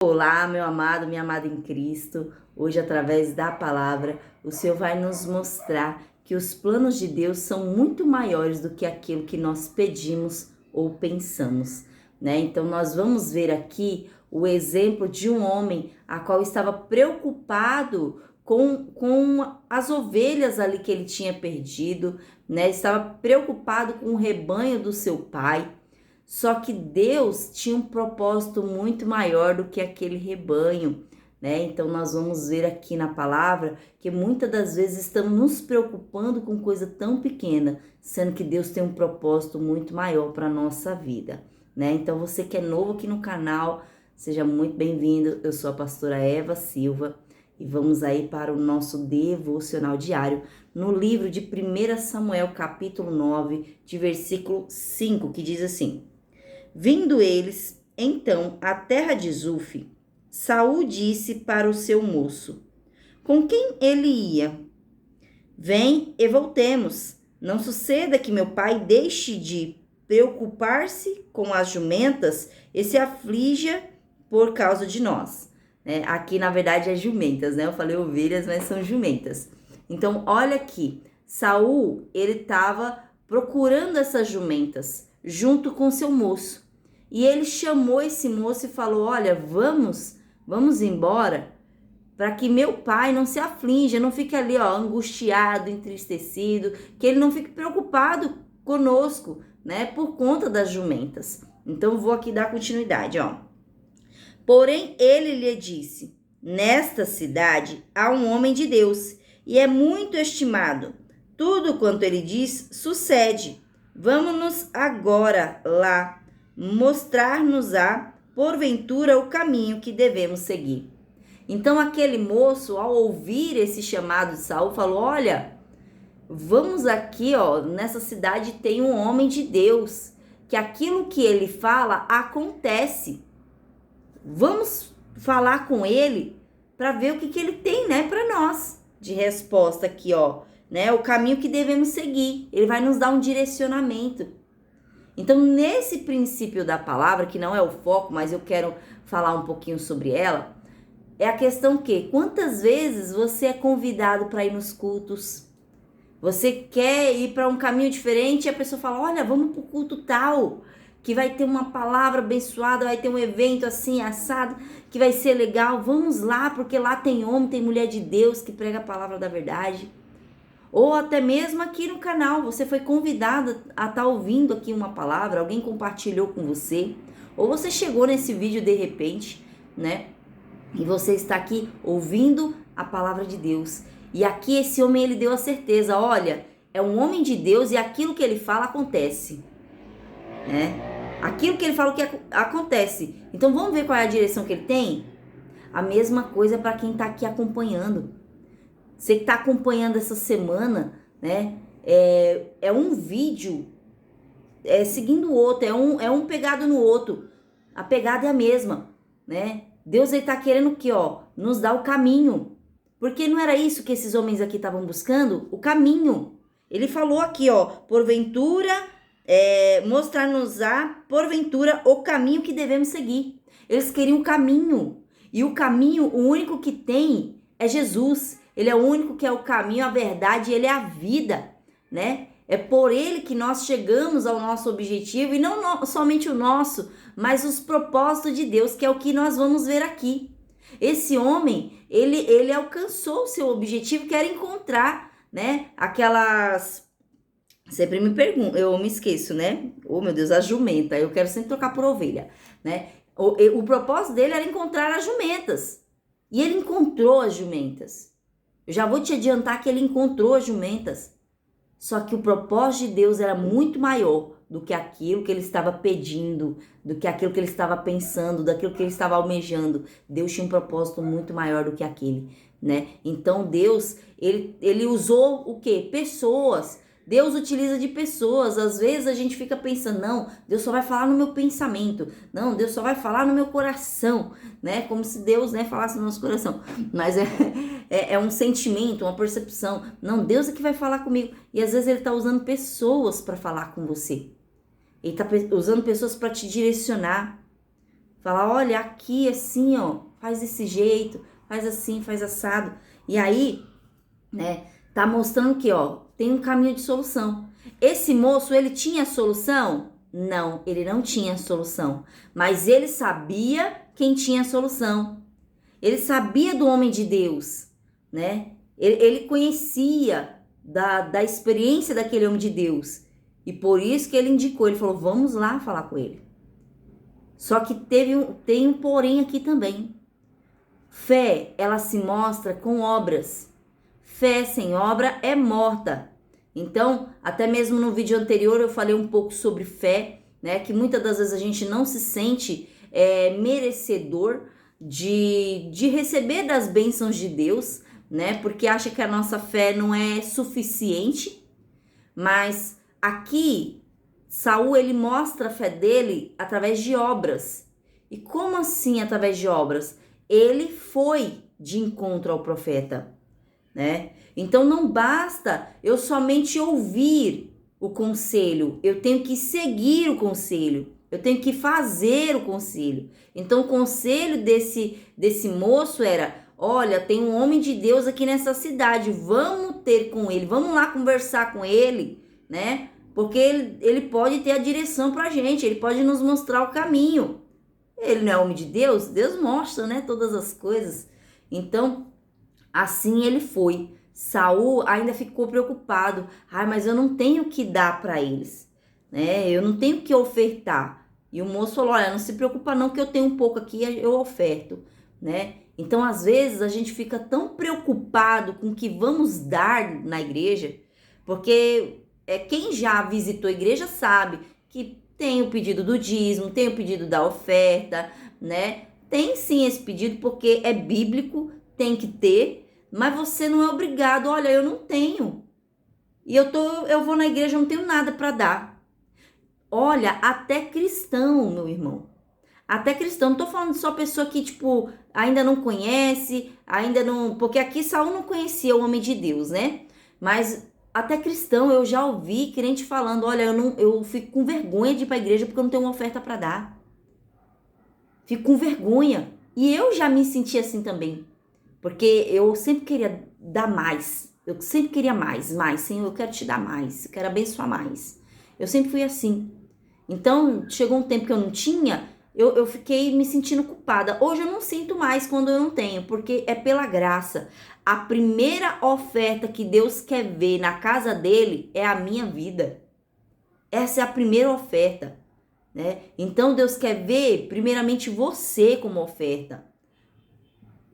Olá, meu amado, minha amada em Cristo. Hoje, através da palavra, o Senhor vai nos mostrar que os planos de Deus são muito maiores do que aquilo que nós pedimos ou pensamos, né? Então, nós vamos ver aqui o exemplo de um homem a qual estava preocupado com as ovelhas ali que ele tinha perdido, né? Estava preocupado com o rebanho do seu pai. Só que Deus tinha um propósito muito maior do que aquele rebanho, né? Então nós vamos ver aqui na palavra que muitas das vezes estamos nos preocupando com coisa tão pequena, sendo que Deus tem um propósito muito maior para a nossa vida, né? Então você que é novo aqui no canal, seja muito bem-vindo. Eu sou a pastora Eva Silva e vamos aí para o nosso devocional diário no livro de 1 Samuel, capítulo 9, de versículo 5, que diz assim: Vindo eles, então, à terra de Zufi, Saul disse para o seu moço, com quem ele ia: Vem e voltemos. Não suceda que meu pai deixe de preocupar-se com as jumentas e se aflija por causa de nós. Aqui, na verdade, é jumentas, né? Eu falei ovelhas, mas são jumentas. Então, olha aqui. Saul, ele estava procurando essas jumentas junto com seu moço. E ele chamou esse moço e falou: olha, vamos embora, para que meu pai não se aflinja, não fique ali, angustiado, entristecido, que ele não fique preocupado conosco, né, por conta das jumentas. Então, vou aqui dar continuidade, Porém, ele lhe disse: nesta cidade há um homem de Deus, e é muito estimado. Tudo quanto ele diz sucede. Vamos-nos agora lá mostrar-nos-á, porventura, o caminho que devemos seguir. Então aquele moço, ao ouvir esse chamado de Saul, falou: olha, vamos aqui, nessa cidade tem um homem de Deus, que aquilo que ele fala acontece. Vamos falar com ele para ver o que ele tem, né, para nós de resposta aqui, né, o caminho que devemos seguir. Ele vai nos dar um direcionamento. Então, nesse princípio da palavra, que não é o foco, mas eu quero falar um pouquinho sobre ela, é a questão que, quantas vezes você é convidado para ir nos cultos? Você quer ir para um caminho diferente e a pessoa fala: olha, vamos para o culto tal, que vai ter uma palavra abençoada, vai ter um evento assim, assado, que vai ser legal. Vamos lá, porque lá tem homem, tem mulher de Deus que prega a palavra da verdade. Ou até mesmo aqui no canal, você foi convidado a estar ouvindo aqui uma palavra, alguém compartilhou com você, ou você chegou nesse vídeo de repente, né? E você está aqui ouvindo a palavra de Deus. E aqui esse homem, ele deu a certeza: olha, é um homem de Deus e aquilo que ele fala acontece, né? Aquilo que ele fala que acontece. Então vamos ver qual é a direção que ele tem? A mesma coisa para quem está aqui acompanhando. Você que está acompanhando essa semana, né? É um vídeo seguindo o outro, é um pegado no outro. A pegada é a mesma, né? Deus está querendo que, nos dá o caminho. Porque não era isso que esses homens aqui estavam buscando? O caminho. Ele falou aqui, porventura, mostrar-nos-á, porventura, o caminho que devemos seguir. Eles queriam o caminho. E o caminho, o único que tem é Jesus. Ele é o único que é o caminho, a verdade, ele é a vida, né? É por ele que nós chegamos ao nosso objetivo, e não somente o nosso, mas os propósitos de Deus, que é o que nós vamos ver aqui. Esse homem, ele alcançou o seu objetivo, que era encontrar, né? Aquelas... Sempre me pergunto, eu me esqueço, né? Oh, meu Deus, a jumenta. Eu quero sempre trocar por ovelha, né? O propósito dele era encontrar as jumentas. E ele encontrou as jumentas. Eu já vou te adiantar que ele encontrou as jumentas. Só que o propósito de Deus era muito maior do que aquilo que ele estava pedindo, do que aquilo que ele estava pensando, daquilo que ele estava almejando. Deus tinha um propósito muito maior do que aquele, né? Então Deus, ele usou o quê? Pessoas. Deus utiliza de pessoas. Às vezes a gente fica pensando: não, Deus só vai falar no meu pensamento. Não, Deus só vai falar no meu coração, né? Como se Deus, né, falasse no nosso coração. Mas é um sentimento, uma percepção. Não, Deus é que vai falar comigo. E às vezes ele está usando pessoas para falar com você. Ele está usando pessoas para te direcionar. Falar, olha, aqui assim, ó, faz desse jeito, faz assim, faz assado. E aí, né, tá mostrando que, ó, tem um caminho de solução. Esse moço, ele tinha solução? Não, ele não tinha solução. Mas ele sabia quem tinha solução. Ele sabia do homem de Deus, né? Ele conhecia da experiência daquele homem de Deus. E por isso que ele indicou, ele falou, vamos lá falar com ele. Só que tem um porém aqui também. Fé, ela se mostra com obras. Fé sem obra é morta. Então, até mesmo no vídeo anterior eu falei um pouco sobre fé, né? Que muitas das vezes a gente não se sente merecedor de receber das bênçãos de Deus, né? Porque acha que a nossa fé não é suficiente. Mas aqui, Saul, ele mostra a fé dele através de obras. E como assim através de obras? Ele foi de encontro ao profeta, né? Então não basta eu somente ouvir o conselho, eu tenho que seguir o conselho, eu tenho que fazer o conselho. Então o conselho desse moço era, olha, tem um homem de Deus aqui nessa cidade, vamos ter com ele, vamos lá conversar com ele, né? Porque ele pode ter a direção pra gente, ele pode nos mostrar o caminho. Ele não é homem de Deus? Deus mostra, né, todas as coisas. Então, assim ele foi. Saul ainda ficou preocupado. Mas eu não tenho o que dar para eles, né? Eu não tenho o que ofertar. E o moço falou, olha, não se preocupa não que eu tenho um pouco aqui, eu oferto, né? Então, às vezes, a gente fica tão preocupado com o que vamos dar na igreja, porque quem já visitou a igreja sabe que tem o pedido do dízimo, tem o pedido da oferta, né? Tem sim esse pedido porque é bíblico, tem que ter, mas você não é obrigado. Olha, eu não tenho. E eu vou na igreja, eu não tenho nada para dar. Olha, até cristão, meu irmão. Até cristão, não tô falando só pessoa que, tipo, ainda não conhece, ainda não... Porque aqui Saul não conhecia o homem de Deus, né? Mas até cristão, eu já ouvi crente falando, olha, eu fico com vergonha de ir pra igreja porque eu não tenho uma oferta para dar. Fico com vergonha. E eu já me senti assim também. Porque eu sempre queria dar mais. Eu sempre queria mais. Senhor, eu quero te dar mais. Eu quero abençoar mais. Eu sempre fui assim. Então, chegou um tempo que eu não tinha, eu fiquei me sentindo culpada. Hoje eu não sinto mais quando eu não tenho, porque é pela graça. A primeira oferta que Deus quer ver na casa dele é a minha vida. Essa é a primeira oferta, né? Então Deus quer ver primeiramente você como oferta.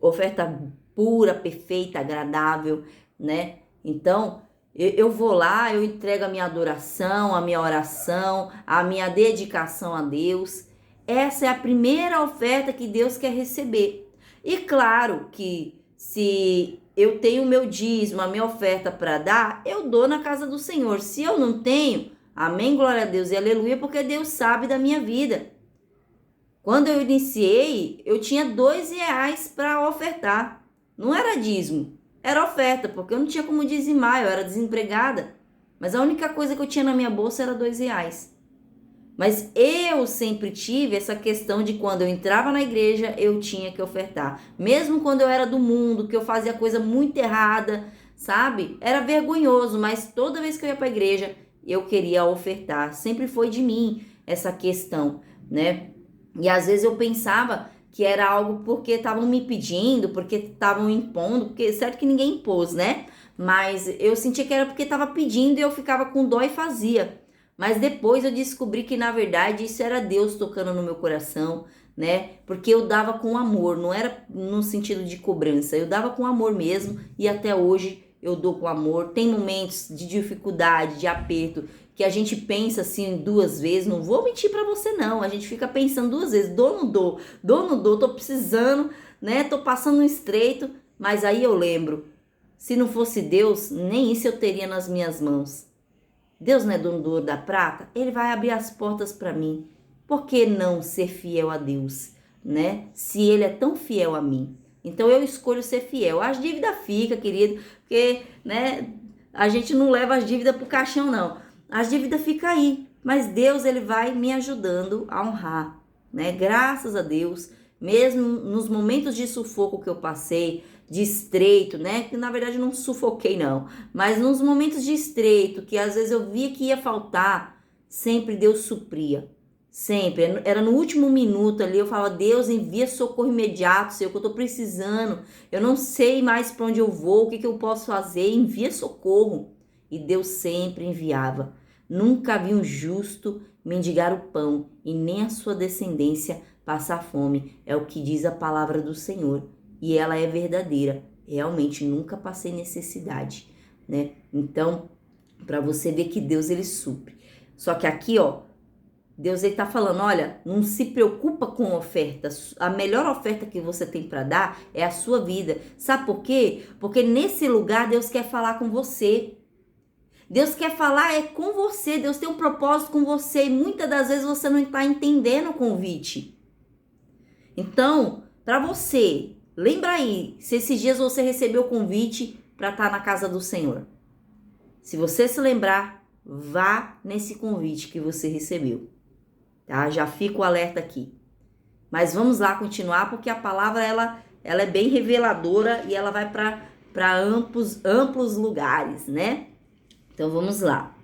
Oferta pura, perfeita, agradável, né? Então, eu vou lá, eu entrego a minha adoração, a minha oração, a minha dedicação a Deus. Essa é a primeira oferta que Deus quer receber. E claro que se eu tenho o meu dízimo, a minha oferta para dar, eu dou na casa do Senhor. Se eu não tenho, amém, glória a Deus e aleluia, porque Deus sabe da minha vida. Quando eu iniciei, eu tinha R$2 para ofertar. Não era dízimo, era oferta, porque eu não tinha como dizimar, eu era desempregada. Mas a única coisa que eu tinha na minha bolsa era R$2. Mas eu sempre tive essa questão de quando eu entrava na igreja, eu tinha que ofertar. Mesmo quando eu era do mundo, que eu fazia coisa muito errada, sabe? Era vergonhoso, mas toda vez que eu ia para a igreja, eu queria ofertar. Sempre foi de mim essa questão, né? E às vezes eu pensava que era algo porque estavam me pedindo, porque estavam impondo, porque certo que ninguém impôs, né? Mas eu sentia que era porque estava pedindo e eu ficava com dó e fazia. Mas depois eu descobri que na verdade isso era Deus tocando no meu coração, né? Porque eu dava com amor, não era no sentido de cobrança, eu dava com amor mesmo e até hoje eu dou com amor. Tem momentos de dificuldade, de aperto, que a gente pensa assim 2 vezes, não vou mentir pra você não, a gente fica pensando 2 vezes, dou, não dou, tô precisando, né, tô passando um estreito, mas aí eu lembro, se não fosse Deus, nem isso eu teria nas minhas mãos. Deus não é dono do ouro da prata? Ele vai abrir as portas para mim. Por que não ser fiel a Deus, né? Se ele é tão fiel a mim. Então eu escolho ser fiel. As dívidas ficam, querido, porque, né, a gente não leva as dívidas pro caixão, não. As dívidas ficam aí, mas Deus, ele vai me ajudando a honrar, né? Graças a Deus, mesmo nos momentos de sufoco que eu passei, de estreito, né? Que na verdade eu não sufoquei não, mas nos momentos de estreito, que às vezes eu via que ia faltar, sempre Deus supria. Sempre, era no último minuto ali, eu falava, Deus, envia socorro imediato, Senhor, que eu tô precisando, eu não sei mais para onde eu vou, o que eu posso fazer, envia socorro. E Deus sempre enviava. Nunca vi um justo mendigar o pão e nem a sua descendência passar fome, é o que diz a palavra do Senhor. E ela é verdadeira, realmente nunca passei necessidade, né? Então, para você ver que Deus, ele supre. Só que aqui, ó, Deus ele tá falando, olha, não se preocupa com oferta. A melhor oferta que você tem para dar é a sua vida. Sabe por quê? Porque nesse lugar Deus quer falar com você. Deus quer falar com você. Deus tem um propósito com você e muitas das vezes você não está entendendo o convite. Então, para você, lembra aí, se esses dias você recebeu o convite para estar na casa do Senhor. Se você se lembrar, vá nesse convite que você recebeu. Tá? Já fica o alerta aqui. Mas vamos lá continuar, porque a palavra ela é bem reveladora e ela vai para amplos lugares, né? Então vamos lá.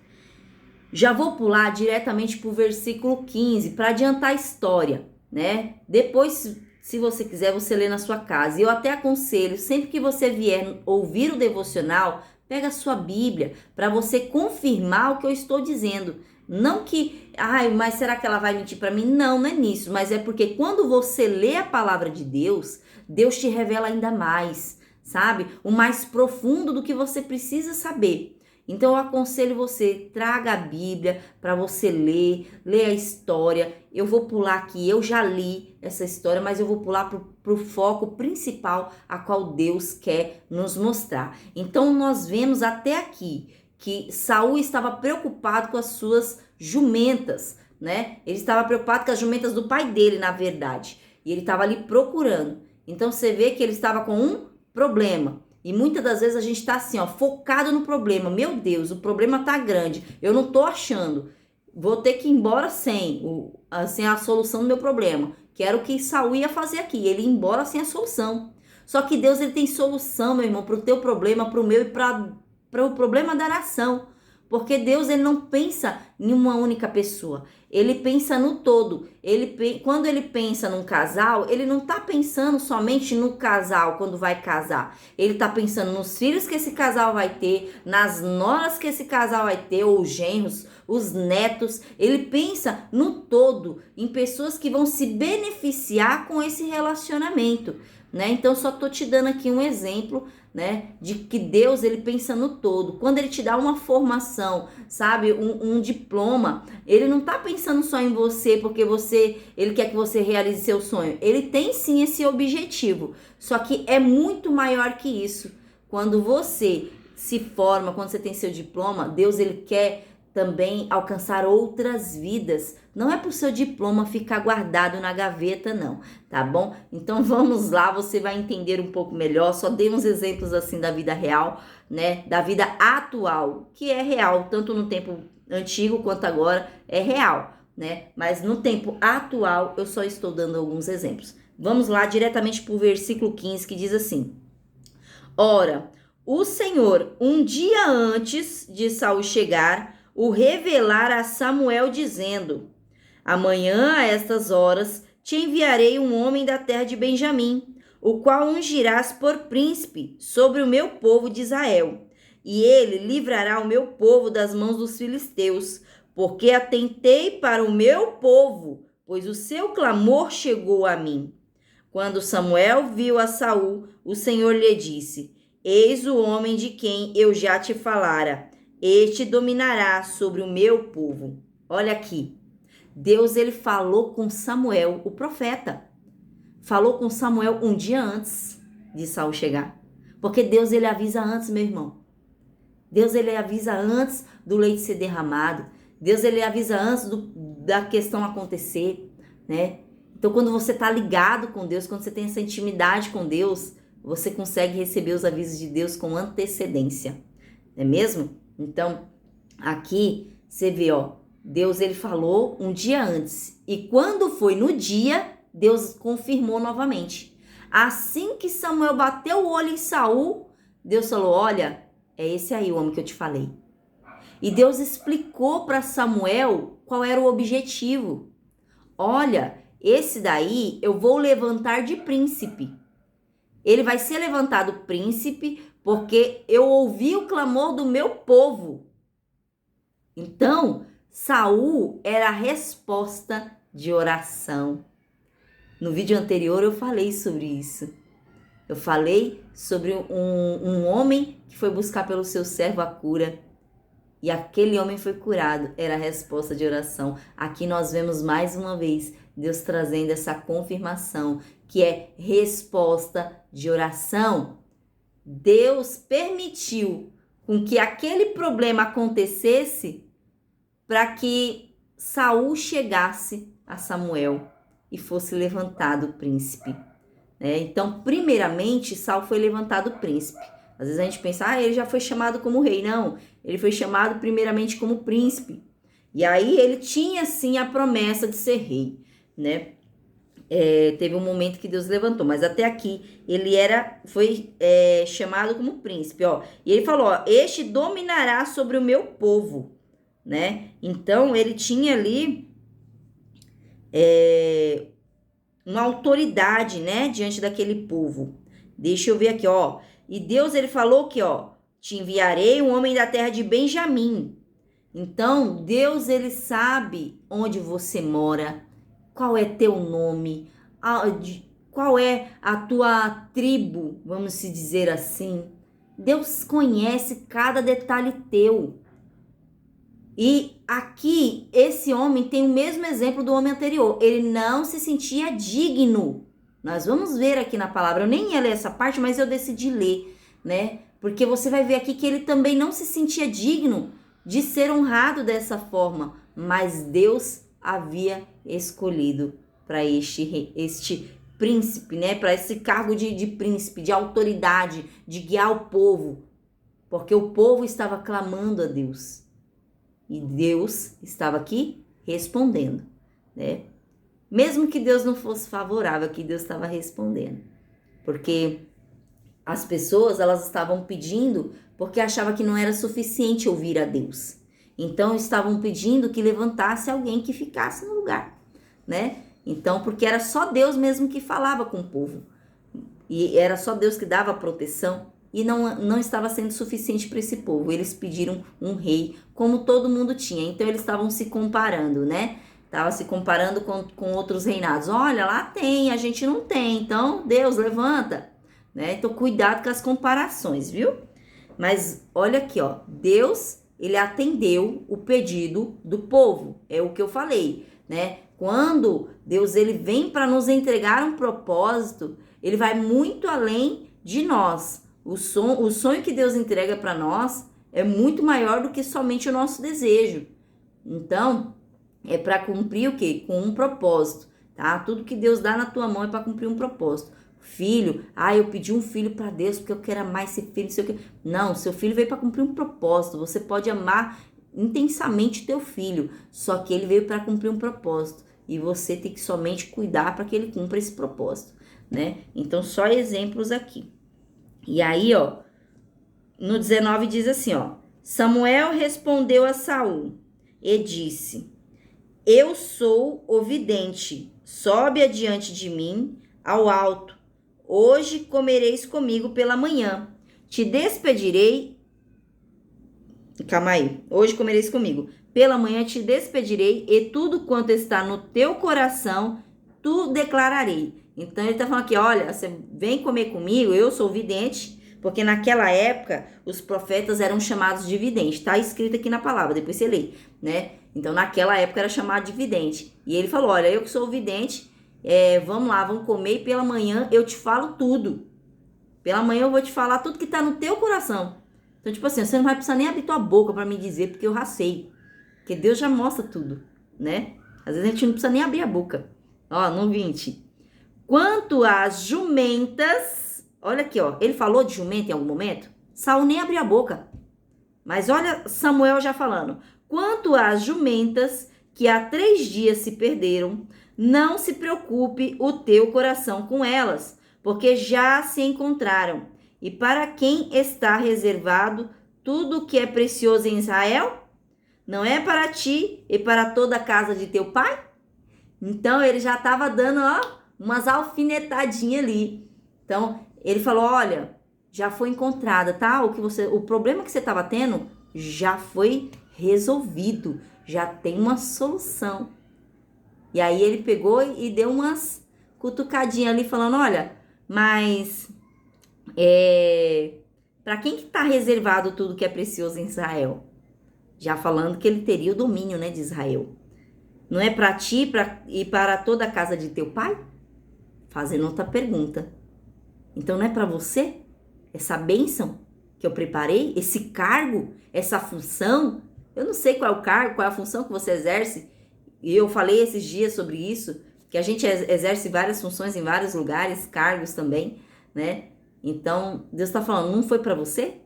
Já vou pular diretamente para o versículo 15 para adiantar a história, né? Depois, se você quiser, você lê na sua casa. E eu até aconselho, sempre que você vier ouvir o devocional, pega a sua Bíblia para você confirmar o que eu estou dizendo. Não que, mas será que ela vai mentir para mim? Não, não é nisso. Mas é porque quando você lê a palavra de Deus, Deus te revela ainda mais, sabe? O mais profundo do que você precisa saber. Então eu aconselho você, traga a Bíblia para você ler a história. Eu vou pular aqui, eu já li essa história, mas eu vou pular para o foco principal a qual Deus quer nos mostrar. Então nós vemos até aqui que Saul estava preocupado com as suas jumentas, né? Ele estava preocupado com as jumentas do pai dele, na verdade. E ele estava ali procurando. Então você vê que ele estava com um problema. E muitas das vezes a gente está assim, ó, focado no problema. Meu Deus, o problema tá grande. Eu não tô achando. Vou ter que ir embora sem a solução do meu problema. Que era o que Saul ia fazer aqui. Ele ia embora sem a solução. Só que Deus, ele tem solução, meu irmão, para o teu problema, para o meu e para o problema da nação. Porque Deus, ele não pensa em uma única pessoa. Ele pensa no todo. Quando ele pensa num casal, ele não está pensando somente no casal quando vai casar. Ele está pensando nos filhos que esse casal vai ter, nas noras que esse casal vai ter, ou os genros, os netos. Ele pensa no todo, em pessoas que vão se beneficiar com esse relacionamento, né? Então, só tô te dando aqui um exemplo, né, de que Deus, ele pensa no todo. Quando ele te dá uma formação, sabe, um diploma, ele não tá pensando só em você, porque ele quer que você realize seu sonho. Ele tem sim esse objetivo, só que é muito maior que isso. Quando você se forma, quando você tem seu diploma, Deus, ele quer também alcançar outras vidas. Não é pro seu diploma ficar guardado na gaveta, não, tá bom? Então vamos lá, você vai entender um pouco melhor. Só dei uns exemplos assim da vida real, né? Da vida atual, que é real, tanto no tempo antigo quanto agora é real, né? Mas no tempo atual eu só estou dando alguns exemplos. Vamos lá diretamente pro versículo 15, que diz assim: Ora, o Senhor, um dia antes de Saul chegar, o revelar a Samuel, dizendo: Amanhã, a estas horas, te enviarei um homem da terra de Benjamim, o qual ungirás por príncipe sobre o meu povo de Israel. E ele livrará o meu povo das mãos dos filisteus, porque atentei para o meu povo, pois o seu clamor chegou a mim. Quando Samuel viu a Saul, o Senhor lhe disse: Eis o homem de quem eu já te falara. Este dominará sobre o meu povo. Olha aqui. Deus, ele falou com Samuel, o profeta. Falou com Samuel um dia antes de Saul chegar. Porque Deus, ele avisa antes, meu irmão. Deus, ele avisa antes do leite ser derramado. Deus, ele avisa antes da questão acontecer, né? Então, quando você está ligado com Deus, quando você tem essa intimidade com Deus, você consegue receber os avisos de Deus com antecedência. Não é mesmo? Então, aqui você vê, ó, Deus ele falou um dia antes. E quando foi no dia, Deus confirmou novamente. Assim que Samuel bateu o olho em Saul, Deus falou: olha, é esse aí o homem que eu te falei. E Deus explicou para Samuel qual era o objetivo. Olha, esse daí eu vou levantar de príncipe. Ele vai ser levantado príncipe porque eu ouvi o clamor do meu povo. Então, Saul era a resposta de oração. No vídeo anterior eu falei sobre isso. Eu falei sobre um homem que foi buscar pelo seu servo a cura. E aquele homem foi curado. Era a resposta de oração. Aqui nós vemos mais uma vez Deus trazendo essa confirmação, que é resposta de oração. Deus permitiu com que aquele problema acontecesse para que Saul chegasse a Samuel e fosse levantado o príncipe. Então, primeiramente, Saul foi levantado príncipe. Às vezes a gente pensa, ele já foi chamado como rei. Não, ele foi chamado primeiramente como príncipe. E aí ele tinha sim a promessa de ser rei, né? Teve um momento que Deus levantou, mas até aqui ele foi chamado como príncipe, ó. E ele falou, ó, este dominará sobre o meu povo, né? Então ele tinha ali uma autoridade, né, diante daquele povo. Deixa eu ver aqui, ó. E Deus ele falou que, ó, te enviarei um homem da terra de Benjamim. Então Deus ele sabe onde você mora. Qual é teu nome? Qual é a tua tribo, vamos se dizer assim? Deus conhece cada detalhe teu. E aqui, esse homem tem o mesmo exemplo do homem anterior. Ele não se sentia digno. Nós vamos ver aqui na palavra. Eu nem ia ler essa parte, mas eu decidi ler, né? Porque você vai ver aqui que ele também não se sentia digno de ser honrado dessa forma. Mas Deus havia escolhido para este príncipe, né? Para esse cargo de príncipe, de autoridade, de guiar o povo. Porque o povo estava clamando a Deus. E Deus estava aqui respondendo, né? Mesmo que Deus não fosse favorável, aqui Deus estava respondendo. Porque as pessoas, elas estavam pedindo porque achavam que não era suficiente ouvir a Deus. Então, estavam pedindo que levantasse alguém que ficasse no lugar, né? Então, porque era só Deus mesmo que falava com o povo. E era só Deus que dava proteção. E não estava sendo suficiente para esse povo. Eles pediram um rei, como todo mundo tinha. Então, eles estavam se comparando, né? Estavam se comparando com outros reinados. Olha, lá tem, a gente não tem. Então, Deus, levanta. Né? Então, cuidado com as comparações, viu? Mas, olha aqui, ó. Deus, ele atendeu o pedido do povo. É o que eu falei, né? Quando Deus, ele vem para nos entregar um propósito, ele vai muito além de nós. O sonho que Deus entrega para nós é muito maior do que somente o nosso desejo. Então, é para cumprir o quê? Com um propósito, tá? Tudo que Deus dá na tua mão é para cumprir um propósito. Filho, eu pedi um filho para Deus porque eu quero amar esse filho, não sei o quê. Não, seu filho veio para cumprir um propósito. Você pode amar intensamente teu filho, só que ele veio para cumprir um propósito. E você tem que somente cuidar para que ele cumpra esse propósito, né? Então, só exemplos aqui. E aí, ó, no 19 diz assim, ó. Samuel respondeu a Saul e disse: eu sou o vidente, sobe adiante de mim ao alto. Hoje comereis comigo pela manhã. Te despedirei. Calma aí. Hoje comereis comigo. Pela manhã te despedirei e tudo quanto está no teu coração, tu declararei. Então ele está falando aqui, olha, você vem comer comigo, eu sou vidente, porque naquela época os profetas eram chamados de vidente. Está escrito aqui na palavra, depois você lê, né? Então naquela época era chamado de vidente. E ele falou, olha, eu que sou vidente, vamos lá, vamos comer e pela manhã eu te falo tudo. Pela manhã eu vou te falar tudo que está no teu coração. Então, tipo assim, você não vai precisar nem abrir tua boca para me dizer, porque eu já sei. Porque Deus já mostra tudo, né? Às vezes a gente não precisa nem abrir a boca. Ó, no 20. Quanto às jumentas, olha aqui, ó. Ele falou de jumenta em algum momento? Saul nem abriu a boca. Mas olha Samuel já falando. Quanto às jumentas, que há 3 dias se perderam, não se preocupe o teu coração com elas, porque já se encontraram. E para quem está reservado tudo o que é precioso em Israel? Não é para ti e para toda a casa de teu pai? Então, ele já estava dando, umas alfinetadinhas ali. Então, ele falou, olha, já foi encontrada, tá? O problema que você estava tendo já foi resolvido, já tem uma solução. E aí ele pegou e deu umas cutucadinhas ali, falando, olha, mas para quem que está reservado tudo que é precioso em Israel? Já falando que ele teria o domínio, né, de Israel. Não é para ti e para toda a casa de teu pai? Fazendo outra pergunta. Então não é para você essa bênção que eu preparei? Esse cargo? Essa função? Eu não sei qual é o cargo, qual é a função que você exerce. E eu falei esses dias sobre isso, que a gente exerce várias funções em vários lugares, cargos também, né? Então, Deus está falando, não foi para você?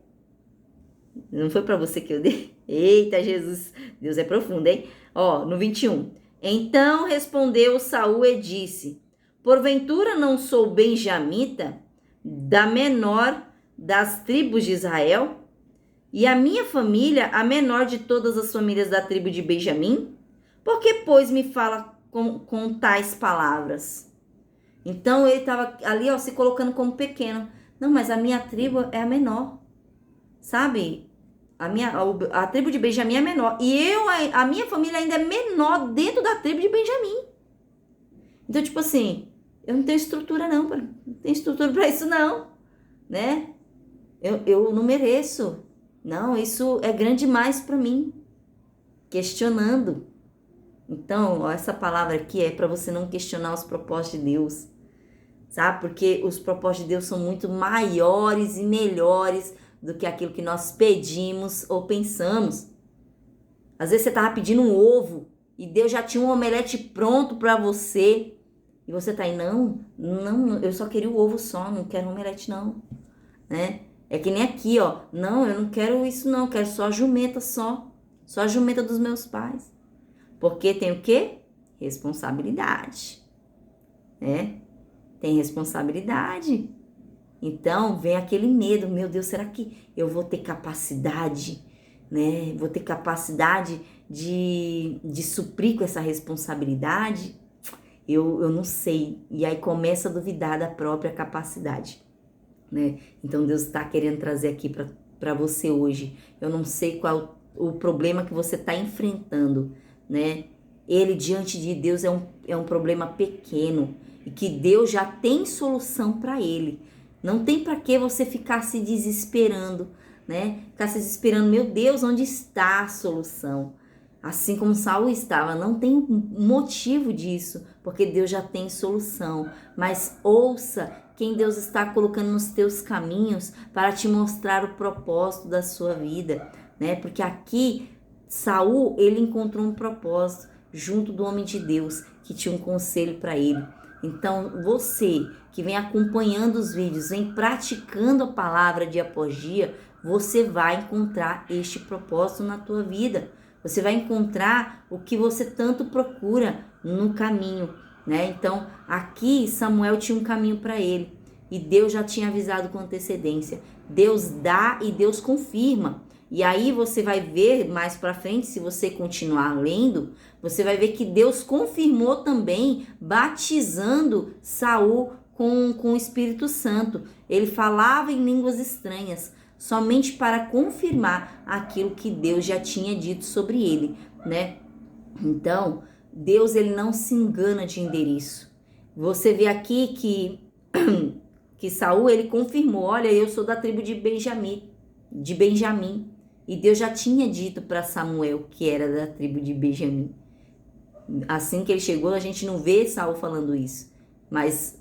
Não foi para você que eu dei? Eita, Jesus, Deus é profundo, hein? No 21. Então respondeu Saul e disse, porventura não sou benjamita, da menor das tribos de Israel? E a minha família, a menor de todas as famílias da tribo de Benjamim? Por que, pois, me fala com tais palavras? Então ele estava ali, se colocando como pequeno. Não, mas a minha tribo é a menor. Sabe? A tribo de Benjamim é menor. E a minha família ainda é menor dentro da tribo de Benjamim. Então, tipo assim, eu não tenho estrutura não. Não tenho estrutura para isso não. Né? Eu não mereço. Não, isso é grande demais para mim. Questionando. Então, essa palavra aqui é para você não questionar os propósitos de Deus. Sabe? Porque os propósitos de Deus são muito maiores e melhores do que aquilo que nós pedimos ou pensamos. Às vezes você estava pedindo um ovo e Deus já tinha um omelete pronto para você. E você está aí, não, eu só queria o ovo só, não quero um omelete não. Né? É que nem aqui, não, eu não quero isso não, eu quero só a jumenta só a jumenta dos meus pais. Porque tem o quê? Responsabilidade. Né? Tem responsabilidade. Então, vem aquele medo, meu Deus, será que eu vou ter capacidade, né? Vou ter capacidade de suprir com essa responsabilidade? Eu não sei. E aí começa a duvidar da própria capacidade, né? Então, Deus está querendo trazer aqui para você hoje. Eu não sei qual o problema que você está enfrentando, né? Ele, diante de Deus, é um problema pequeno e que Deus já tem solução para ele. Não tem para que você ficar se desesperando, né? Ficar se desesperando, meu Deus, onde está a solução? Assim como Saul estava, não tem motivo disso, porque Deus já tem solução. Mas ouça quem Deus está colocando nos teus caminhos para te mostrar o propósito da sua vida, né? Porque aqui, Saul, ele encontrou um propósito junto do homem de Deus, que tinha um conselho para ele. Então, você que vem acompanhando os vídeos, vem praticando a palavra dia após dia, você vai encontrar este propósito na tua vida. Você vai encontrar o que você tanto procura no caminho, né? Então, aqui Samuel tinha um caminho para ele e Deus já tinha avisado com antecedência. Deus dá e Deus confirma. E aí você vai ver mais para frente, se você continuar lendo, você vai ver que Deus confirmou também, batizando Saul com o Espírito Santo. Ele falava em línguas estranhas, somente para confirmar aquilo que Deus já tinha dito sobre ele, né? Então, Deus, ele não se engana de endereço. Você vê aqui que Saul, ele confirmou, olha, eu sou da tribo de Benjamim. E Deus já tinha dito para Samuel que era da tribo de Benjamim. Assim que ele chegou, a gente não vê Saul falando isso. Mas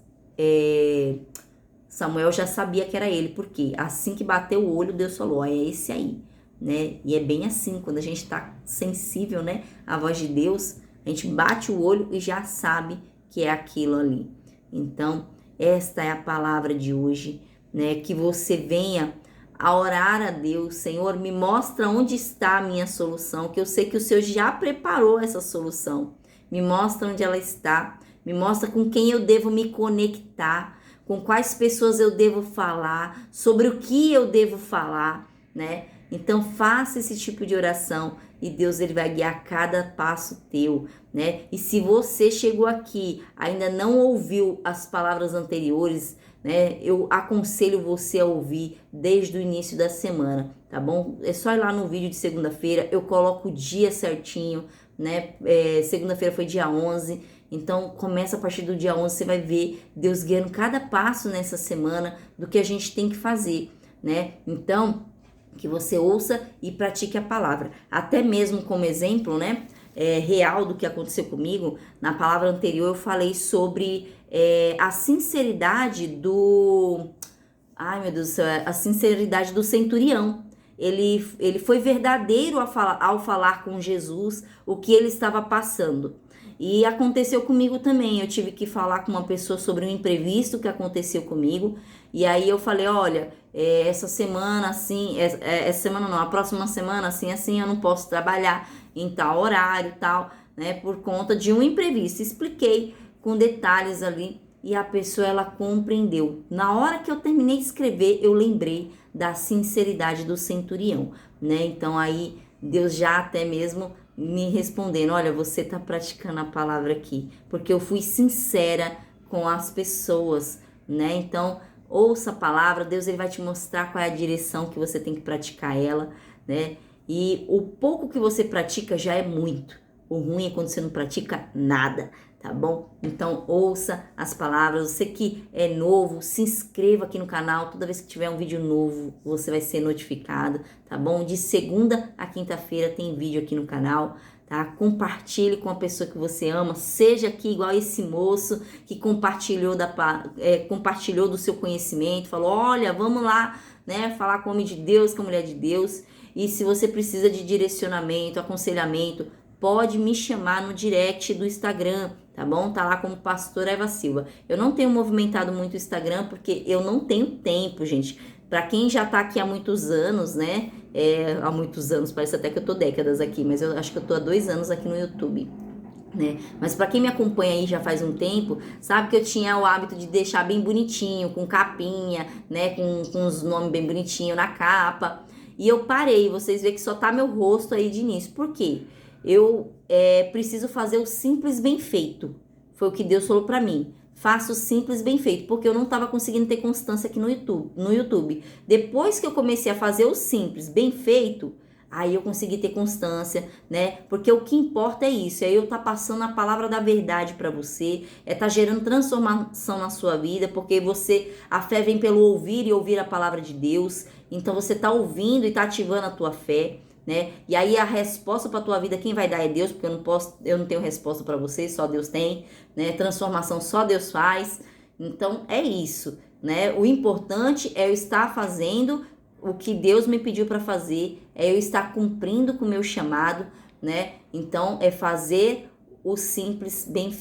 Samuel já sabia que era ele. Porque assim que bateu o olho, Deus falou, é esse aí. Né? E é bem assim, quando a gente está sensível, né, à voz de Deus, a gente bate o olho e já sabe que é aquilo ali. Então, esta é a palavra de hoje, né? Que você venha a orar a Deus. Senhor, me mostra onde está a minha solução, que eu sei que o Senhor já preparou essa solução. Me mostra onde ela está, me mostra com quem eu devo me conectar, com quais pessoas eu devo falar, sobre o que eu devo falar, né? Então faça esse tipo de oração e Deus ele vai guiar cada passo teu, né? E se você chegou aqui, ainda não ouviu as palavras anteriores, né? Eu aconselho você a ouvir desde o início da semana, tá bom? É só ir lá no vídeo de segunda-feira, eu coloco o dia certinho, né? Segunda-feira foi dia 11, então começa a partir do dia 11, você vai ver Deus guiando cada passo nessa semana do que a gente tem que fazer, né? Então, que você ouça e pratique a palavra. Até mesmo como exemplo, né? Real do que aconteceu comigo, na palavra anterior eu falei sobre a sinceridade do... Ai, meu Deus do céu, a sinceridade do centurião. Ele foi verdadeiro ao falar com Jesus o que ele estava passando. E aconteceu comigo também, eu tive que falar com uma pessoa sobre um imprevisto que aconteceu comigo, e aí eu falei, olha, essa semana assim, essa semana não, a próxima semana assim, eu não posso trabalhar em tal horário, tal, né, por conta de um imprevisto. Expliquei com detalhes ali, e a pessoa, ela compreendeu. Na hora que eu terminei de escrever, eu lembrei da sinceridade do centurião, né, então aí Deus já até mesmo me respondendo, olha, você tá praticando a palavra aqui, porque eu fui sincera com as pessoas, né? Então, ouça a palavra, Deus ele vai te mostrar qual é a direção que você tem que praticar ela, né? E o pouco que você pratica já é muito. O ruim é quando você não pratica nada, tá bom? Então, ouça as palavras. Você que é novo, se inscreva aqui no canal. Toda vez que tiver um vídeo novo, você vai ser notificado, tá bom? De segunda a quinta-feira tem vídeo aqui no canal, tá? Compartilhe com a pessoa que você ama. Seja aqui igual esse moço que compartilhou do seu conhecimento. Falou, olha, vamos lá, né? Falar com o homem de Deus, com a mulher de Deus. E se você precisa de direcionamento, aconselhamento, pode me chamar no direct do Instagram, tá bom? Tá lá como Pastora Eva Silva. Eu não tenho movimentado muito o Instagram porque eu não tenho tempo, gente. Pra quem já tá aqui há muitos anos, né? Há muitos anos, parece até que eu tô décadas aqui, mas eu acho que eu tô há 2 anos aqui no YouTube, né? Mas para quem me acompanha aí já faz um tempo, sabe que eu tinha o hábito de deixar bem bonitinho, com capinha, né? Com os nomes bem bonitinhos na capa. E eu parei, vocês veem que só tá meu rosto aí de início. Por quê? Eu preciso fazer o simples bem feito. Foi o que Deus falou pra mim. Faça o simples bem feito, porque eu não estava conseguindo ter constância aqui no YouTube. Depois que eu comecei a fazer o simples bem feito, aí eu consegui ter constância, né? Porque o que importa é isso, é eu tá passando a palavra da verdade para você, tá gerando transformação na sua vida, porque a fé vem pelo ouvir e ouvir a palavra de Deus. Então você tá ouvindo e tá ativando a tua fé, né? E aí a resposta para tua vida quem vai dar é Deus, porque eu não tenho resposta para você, só Deus tem, né? Transformação só Deus faz. Então é isso, né? O importante é eu estar fazendo o que Deus me pediu para fazer, é eu estar cumprindo com o meu chamado, né? Então é fazer o simples bem